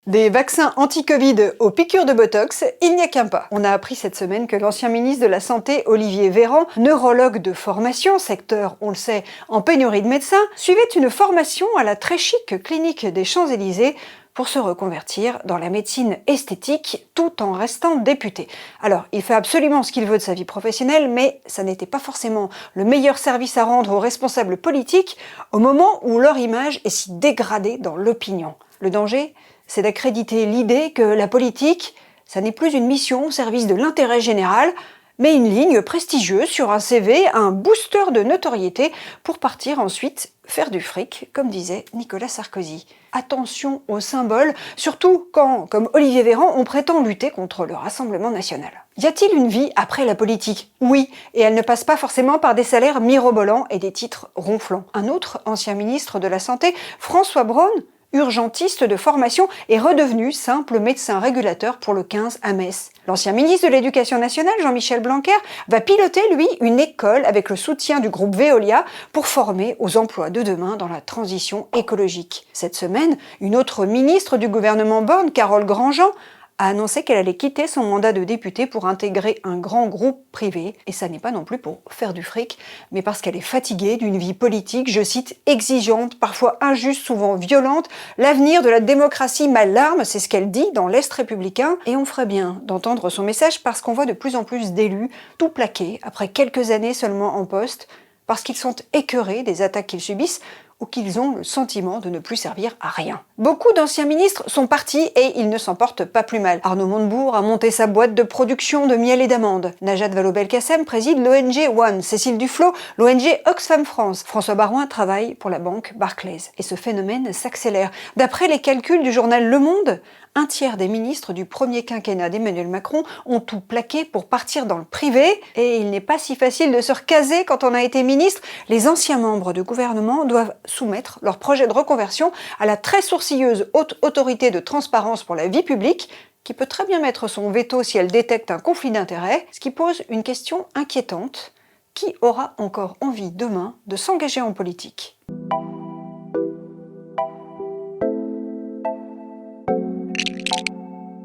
Des vaccins anti-Covid aux piqûres de Botox, il n'y a qu'un pas. On a appris cette semaine que l'ancien ministre de la Santé, Olivier Véran, neurologue de formation, secteur, on le sait, en pénurie de médecins, suivait une formation à la très chic clinique des Champs-Élysées pour se reconvertir dans la médecine esthétique tout en restant député. Alors, il fait absolument ce qu'il veut de sa vie professionnelle, mais ça n'était pas forcément le meilleur service à rendre aux responsables politiques au moment où leur image est si dégradée dans l'opinion. Le danger, c'est d'accréditer l'idée que la politique, ça n'est plus une mission au service de l'intérêt général, mais une ligne prestigieuse sur un CV, un booster de notoriété pour partir ensuite faire du fric, comme disait Nicolas Sarkozy. Attention aux symboles, surtout quand, comme Olivier Véran, on prétend lutter contre le Rassemblement national. Y a-t-il une vie après la politique? Oui, et elle ne passe pas forcément par des salaires mirobolants et des titres ronflants. Un autre ancien ministre de la Santé, François Braun, urgentiste de formation, est redevenu simple médecin régulateur pour le 15 à Metz. L'ancien ministre de l'Éducation nationale, Jean-Michel Blanquer, va piloter, lui, une école avec le soutien du groupe Veolia pour former aux emplois de demain dans la transition écologique. Cette semaine, une autre ministre du gouvernement Borne, Carole Grandjean, a annoncé qu'elle allait quitter son mandat de députée pour intégrer un grand groupe privé. Et ça n'est pas non plus pour faire du fric, mais parce qu'elle est fatiguée d'une vie politique, je cite, exigeante, parfois injuste, souvent violente. L'avenir de la démocratie m'alarme, c'est ce qu'elle dit dans l'Est républicain. Et on ferait bien d'entendre son message parce qu'on voit de plus en plus d'élus tout plaquer après quelques années seulement en poste, parce qu'ils sont écœurés des attaques qu'ils subissent, ou qu'ils ont le sentiment de ne plus servir à rien. Beaucoup d'anciens ministres sont partis et ils ne s'en portent pas plus mal. Arnaud Montebourg a monté sa boîte de production de miel et d'amandes. Najat Vallaud-Belkacem préside l'ONG One. Cécile Duflot, l'ONG Oxfam France. François Baroin travaille pour la banque Barclays. Et ce phénomène s'accélère. D'après les calculs du journal Le Monde, un tiers des ministres du premier quinquennat d'Emmanuel Macron ont tout plaqué pour partir dans le privé. Et il n'est pas si facile de se recaser quand on a été ministre. Les anciens membres du gouvernement doivent soumettre leur projet de reconversion à la très sourcilleuse Haute Autorité de Transparence pour la Vie Publique, qui peut très bien mettre son veto si elle détecte un conflit d'intérêts, ce qui pose une question inquiétante. Qui aura encore envie demain de s'engager en politique ?